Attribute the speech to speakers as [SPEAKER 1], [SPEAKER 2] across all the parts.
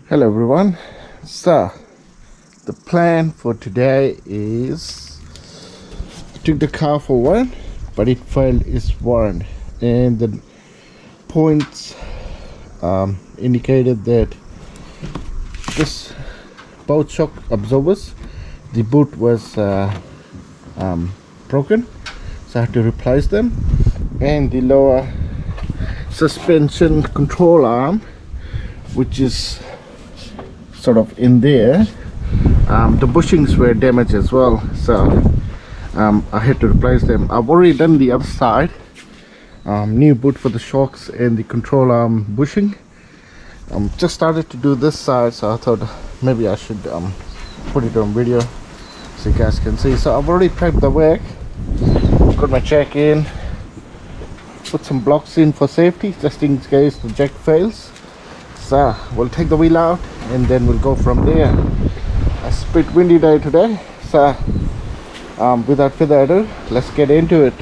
[SPEAKER 1] Hello everyone. So the plan for today is I took the car for one, but it failed its warrant, and the points indicated that this both shock absorbers, the boot was broken, so I had to replace them, and the lower suspension control arm, which is sort of in there, the bushings were damaged as well, so I had to replace them. I've already done the other side, new boot for the shocks and the control arm bushing. Just started to do this side, so I thought maybe I should put it on video so you guys can see. So I've already prepped the work, got my jack in, put some blocks in for safety just in case the jack fails. So we'll take the wheel out and then we'll go from there. It's a bit windy day today, so without further ado, let's get into it.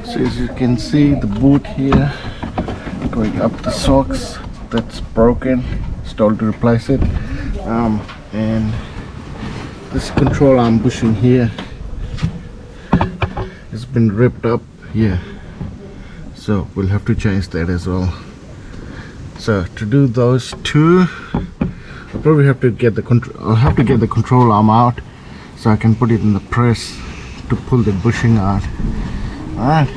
[SPEAKER 1] So as you can see, the boot here going up the socks, that's broken. It's told to replace it, and this control arm bushing here has been ripped up here, so we'll have to change that as well. So to do those two, I'll probably have to get the control arm out so I can put it in the press to pull the bushing out. Alright.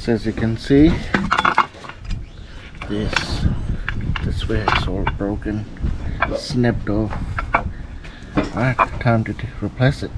[SPEAKER 1] So as you can see, this way it's all broken, snapped off. Alright, time to replace it.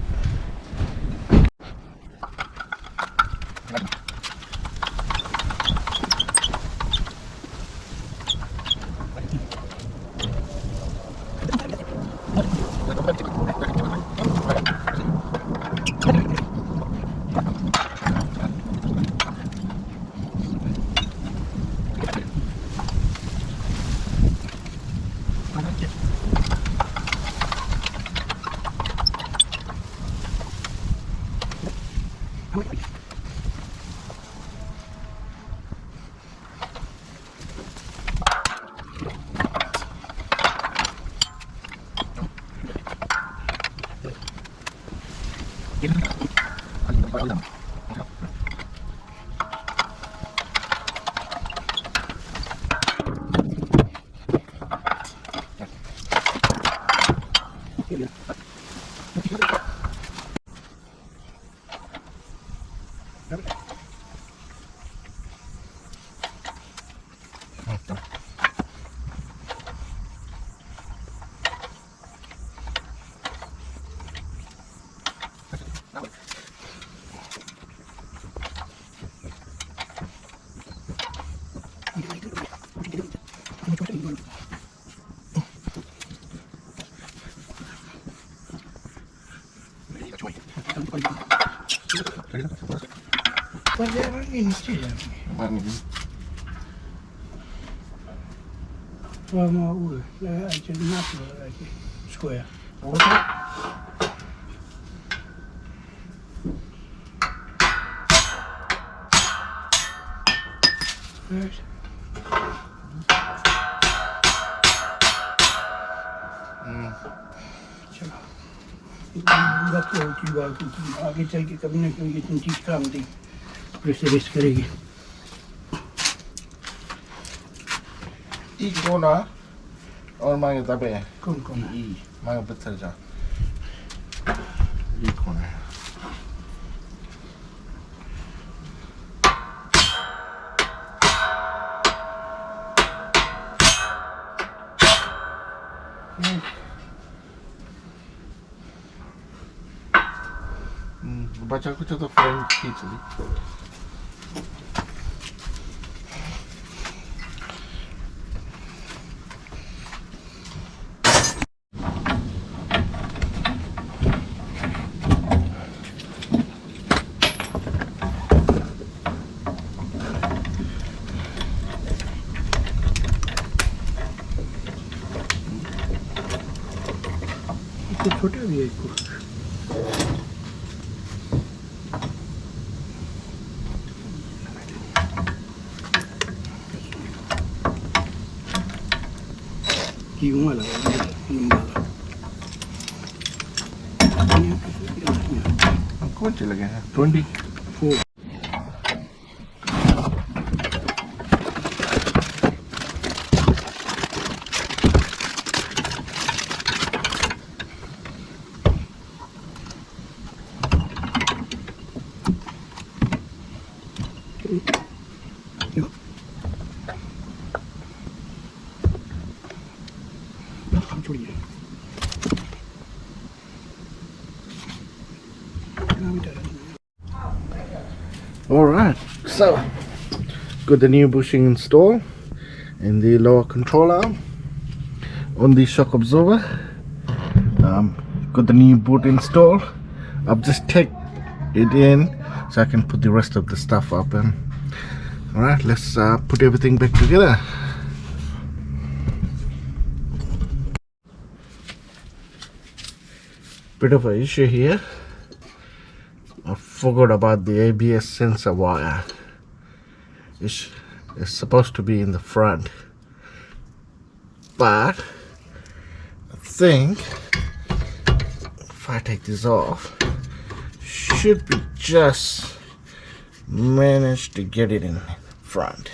[SPEAKER 2] Square. Right. चलो आगे चल के कभी ना कभी इतनी चीज काम दी प्रेशराइज करेगी
[SPEAKER 1] 이 거나 얼마에 답해?
[SPEAKER 2] कौन
[SPEAKER 1] 이 마가 붙어자. 이 거나. Baca aku contoh frame gitu.
[SPEAKER 2] इसको छोटा भी है इसको यूं वाला लंबा
[SPEAKER 1] कौन सी लगे हैं 24 Alright, so got the new bushing installed in the lower control arm on the shock absorber. Got the new boot installed. I've just taken it in so I can put the rest of the stuff up. And alright, let's put everything back together. Bit of an issue here. I forgot about the ABS sensor wire. It's supposed to be in the front, but I think if I take this off, should be just manage to get it in front.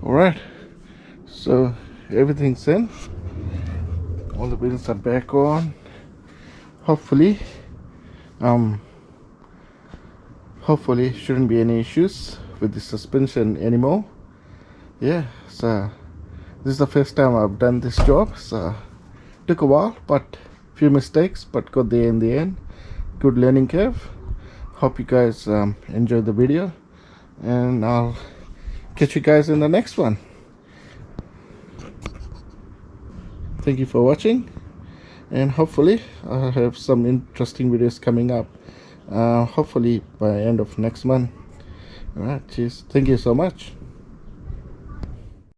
[SPEAKER 1] Alright, so everything's in. All the wheels are back on. Hopefully shouldn't be any issues with the suspension anymore. Yeah, so this is the first time I've done this job, so took a while, but few mistakes, but got there in the end. Good learning curve. Hope you guys enjoyed the video, and I'll catch you guys in the next one. Thank you for watching, and hopefully I'll have some interesting videos coming up, hopefully by end of next month. All right, cheers. Thank you so much.